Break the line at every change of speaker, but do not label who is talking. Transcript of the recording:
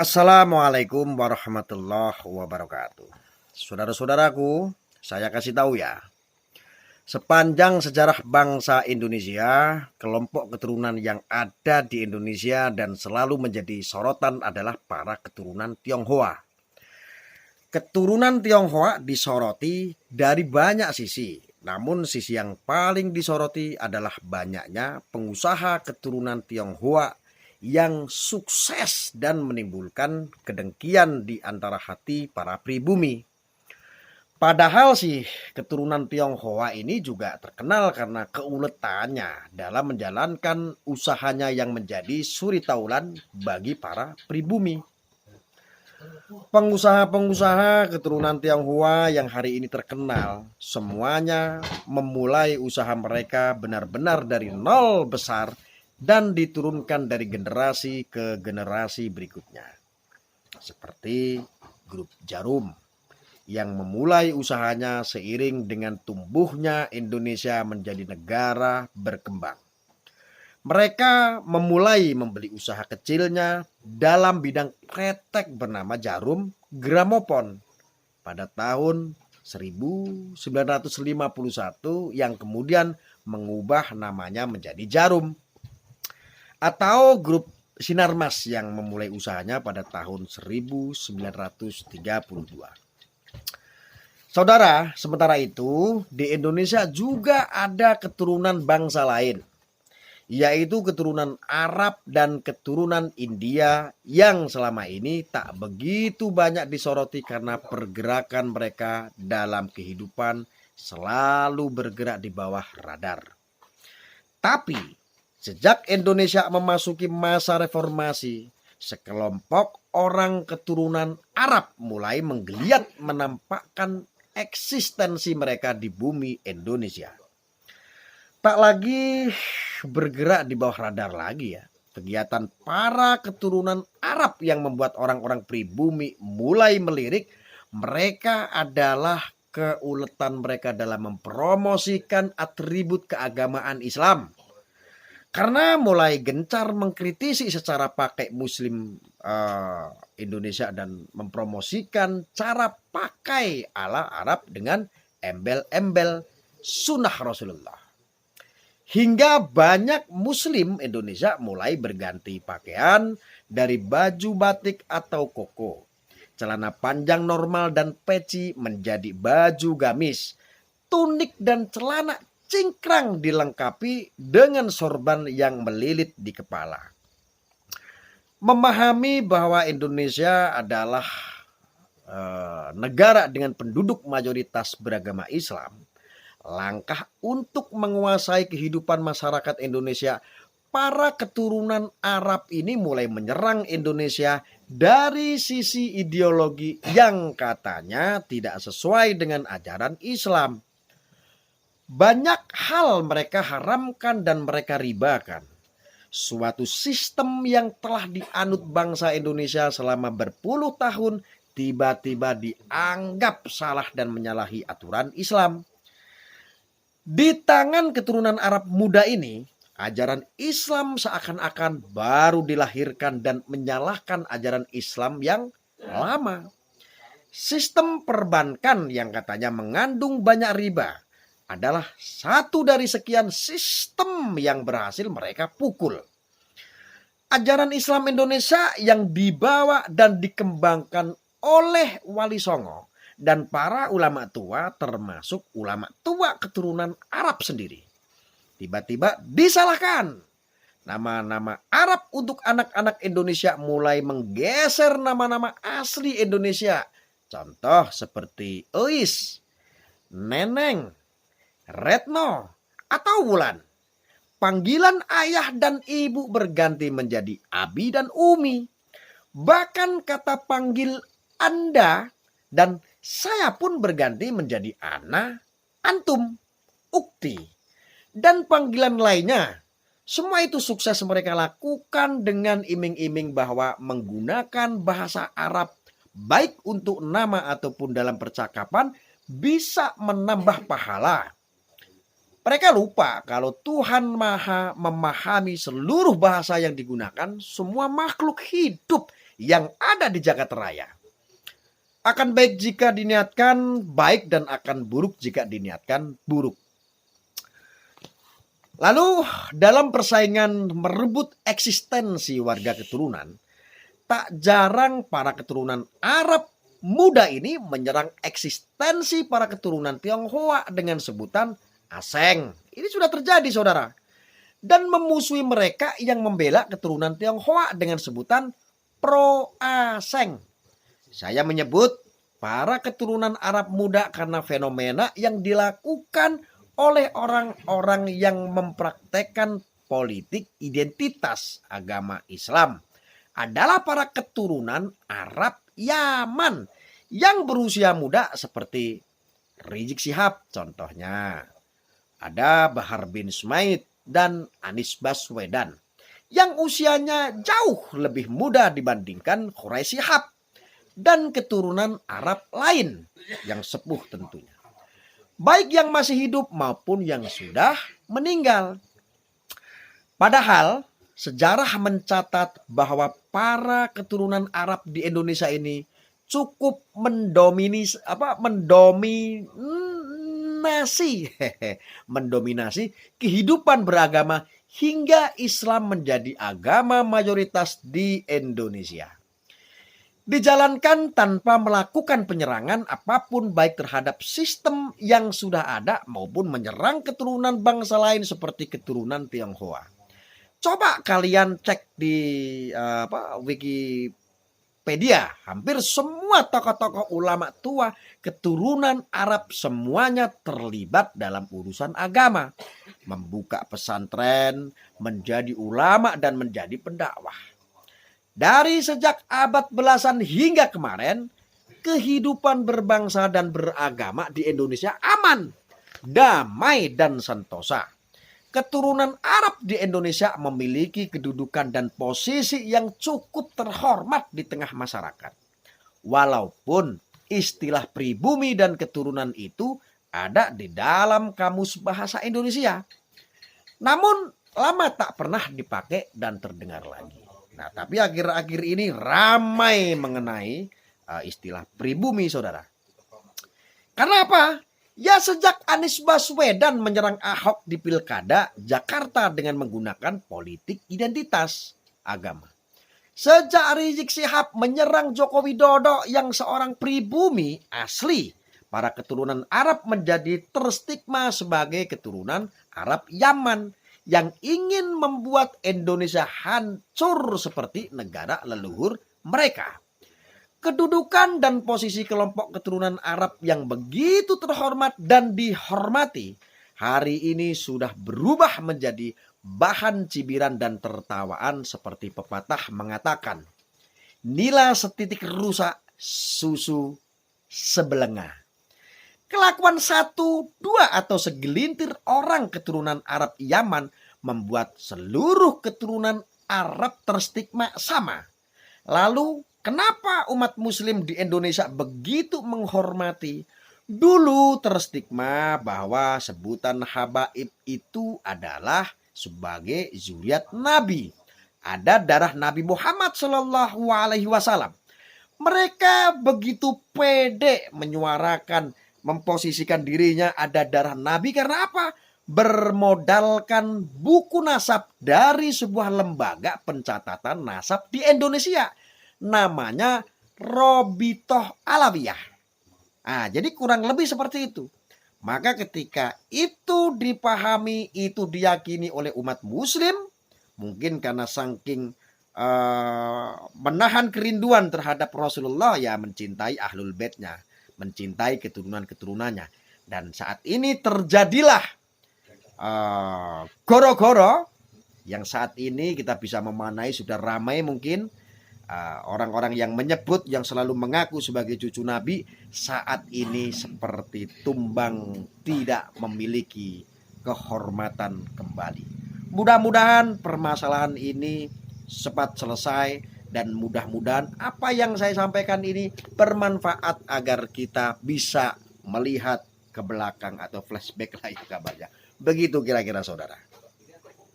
Assalamualaikum warahmatullahi wabarakatuh. Saudara-saudaraku, saya kasih tahu ya. Sepanjang sejarah bangsa Indonesia, kelompok keturunan yang ada di Indonesia dan selalu menjadi sorotan adalah para keturunan Tionghoa. Keturunan Tionghoa disoroti dari banyak sisi. Namun sisi yang paling disoroti adalah banyaknya pengusaha keturunan Tionghoa yang sukses dan menimbulkan kedengkian di antara hati para pribumi. Padahal sih keturunan Tionghoa ini juga terkenal karena keuletannya dalam menjalankan usahanya yang menjadi suri taulan bagi para pribumi. Pengusaha-pengusaha keturunan Tionghoa yang hari ini terkenal, semuanya memulai usaha mereka benar-benar dari nol besar dan diturunkan dari generasi ke generasi berikutnya. Seperti grup Jarum yang memulai usahanya seiring dengan tumbuhnya Indonesia menjadi negara berkembang. Mereka memulai membeli usaha kecilnya dalam bidang kretek bernama Jarum Gramopon pada tahun 1951 yang kemudian mengubah namanya menjadi Jarum. Atau grup Sinarmas yang memulai usahanya pada tahun 1932. Saudara, sementara itu di Indonesia juga ada keturunan bangsa lain, yaitu keturunan Arab dan keturunan India yang selama ini tak begitu banyak disoroti karena pergerakan mereka dalam kehidupan selalu bergerak di bawah radar. Tapi sejak Indonesia memasuki masa reformasi, sekelompok orang keturunan Arab mulai menggeliat menampakkan eksistensi mereka di bumi Indonesia. Tak lagi bergerak di bawah radar lagi ya. Kegiatan para keturunan Arab yang membuat orang-orang pribumi mulai melirik. Mereka adalah keuletan mereka dalam mempromosikan atribut keagamaan Islam. Karena mulai gencar mengkritisi secara pakai Muslim Indonesia dan mempromosikan cara pakai ala Arab dengan embel-embel sunnah Rasulullah. Hingga banyak Muslim Indonesia mulai berganti pakaian dari baju batik atau koko, celana panjang normal dan peci menjadi baju gamis, tunik dan celana cingkrang dilengkapi dengan sorban yang melilit di kepala. Memahami bahwa Indonesia adalah negara dengan penduduk mayoritas beragama Islam, langkah untuk menguasai kehidupan masyarakat Indonesia, para keturunan Arab ini mulai menyerang Indonesia dari sisi ideologi yang katanya tidak sesuai dengan ajaran Islam. Banyak hal mereka haramkan dan mereka ribakan. Suatu sistem yang telah dianut bangsa Indonesia selama berpuluh tahun tiba-tiba dianggap salah dan menyalahi aturan Islam. Di tangan keturunan Arab muda ini, ajaran Islam seakan-akan baru dilahirkan dan menyalahkan ajaran Islam yang lama. Sistem perbankan yang katanya mengandung banyak riba adalah satu dari sekian sistem yang berhasil mereka pukul. Ajaran Islam Indonesia yang dibawa dan dikembangkan oleh Wali Songo dan para ulama tua termasuk ulama tua keturunan Arab sendiri, tiba-tiba disalahkan. Nama-nama Arab untuk anak-anak Indonesia mulai menggeser nama-nama asli Indonesia. Contoh seperti Eis, Neneng, Retno, atau Wulan. Panggilan ayah dan ibu berganti menjadi Abi dan Umi. Bahkan kata panggil Anda dan saya pun berganti menjadi Ana, Antum, Ukti. Dan panggilan lainnya. Semua itu sukses mereka lakukan dengan iming-iming bahwa menggunakan bahasa Arab baik untuk nama ataupun dalam percakapan bisa menambah pahala. Mereka lupa kalau Tuhan Maha memahami seluruh bahasa yang digunakan semua makhluk hidup yang ada di jagat raya. Akan baik jika diniatkan baik dan akan buruk jika diniatkan buruk. Lalu dalam persaingan merebut eksistensi warga keturunan, tak jarang para keturunan Arab muda ini menyerang eksistensi para keturunan Tionghoa dengan sebutan Aseng. Ini sudah terjadi, saudara. Dan memusuhi mereka yang membela keturunan Tionghoa dengan sebutan pro-Aseng. Saya menyebut para keturunan Arab muda karena fenomena yang dilakukan oleh orang-orang yang mempraktekkan politik identitas agama Islam adalah para keturunan Arab Yaman yang berusia muda seperti Rizik Syihab contohnya. Ada Bahar bin Smaid dan Anies Baswedan yang usianya jauh lebih muda dibandingkan Quraisy Shihab dan keturunan Arab lain yang sepuh tentunya. Baik yang masih hidup maupun yang sudah meninggal. Padahal sejarah mencatat bahwa para keturunan Arab di Indonesia ini cukup mendominasi kehidupan beragama hingga Islam menjadi agama mayoritas di Indonesia. Dijalankan tanpa melakukan penyerangan apapun baik terhadap sistem yang sudah ada maupun menyerang keturunan bangsa lain seperti keturunan Tionghoa. Coba kalian cek di Wikipedia, hampir semua tokoh-tokoh ulama tua keturunan Arab semuanya terlibat dalam urusan agama, membuka pesantren, menjadi ulama dan menjadi pendakwah. Dari sejak abad belasan hingga kemarin, kehidupan berbangsa dan beragama di Indonesia aman, damai dan sentosa. Keturunan Arab di Indonesia memiliki kedudukan dan posisi yang cukup terhormat di tengah masyarakat. Walaupun istilah pribumi dan keturunan itu ada di dalam Kamus Bahasa Indonesia, namun lama tak pernah dipakai dan terdengar lagi. Nah, tapi akhir-akhir ini ramai mengenai istilah pribumi, saudara. Karena apa? Ya sejak Anies Baswedan menyerang Ahok di Pilkada Jakarta dengan menggunakan politik identitas agama. Sejak Rizik Syihab menyerang Joko Widodo yang seorang pribumi asli, para keturunan Arab menjadi terstigma sebagai keturunan Arab Yaman yang ingin membuat Indonesia hancur seperti negara leluhur mereka. Kedudukan dan posisi kelompok keturunan Arab yang begitu terhormat dan dihormati hari ini sudah berubah menjadi bahan cibiran dan tertawaan seperti pepatah mengatakan, nila setitik rusak susu sebelengah. Kelakuan satu, dua atau segelintir orang keturunan Arab Yaman membuat seluruh keturunan Arab terstigma sama. Lalu kenapa umat muslim di Indonesia begitu menghormati? Dulu terstigma bahwa sebutan habaib itu adalah sebagai zuriat Nabi. Ada darah Nabi Muhammad SAW. Mereka begitu pede menyuarakan, memposisikan dirinya ada darah Nabi karena apa? Bermodalkan buku nasab dari sebuah lembaga pencatatan nasab di Indonesia. Namanya Robitoh Alawiyah. Jadi kurang lebih seperti itu. Maka ketika itu dipahami, itu diyakini oleh umat muslim, mungkin karena saking menahan kerinduan terhadap Rasulullah, ya mencintai ahlul baitnya, mencintai keturunan-keturunannya. Dan saat ini terjadilah goro-goro yang saat ini kita bisa memanai sudah ramai mungkin orang-orang yang menyebut, yang selalu mengaku sebagai cucu Nabi saat ini seperti tumbang tidak memiliki kehormatan kembali. Mudah-mudahan permasalahan ini cepat selesai dan mudah-mudahan apa yang saya sampaikan ini bermanfaat agar kita bisa melihat ke belakang atau flashback lagi kabarnya. Begitu kira-kira, saudara.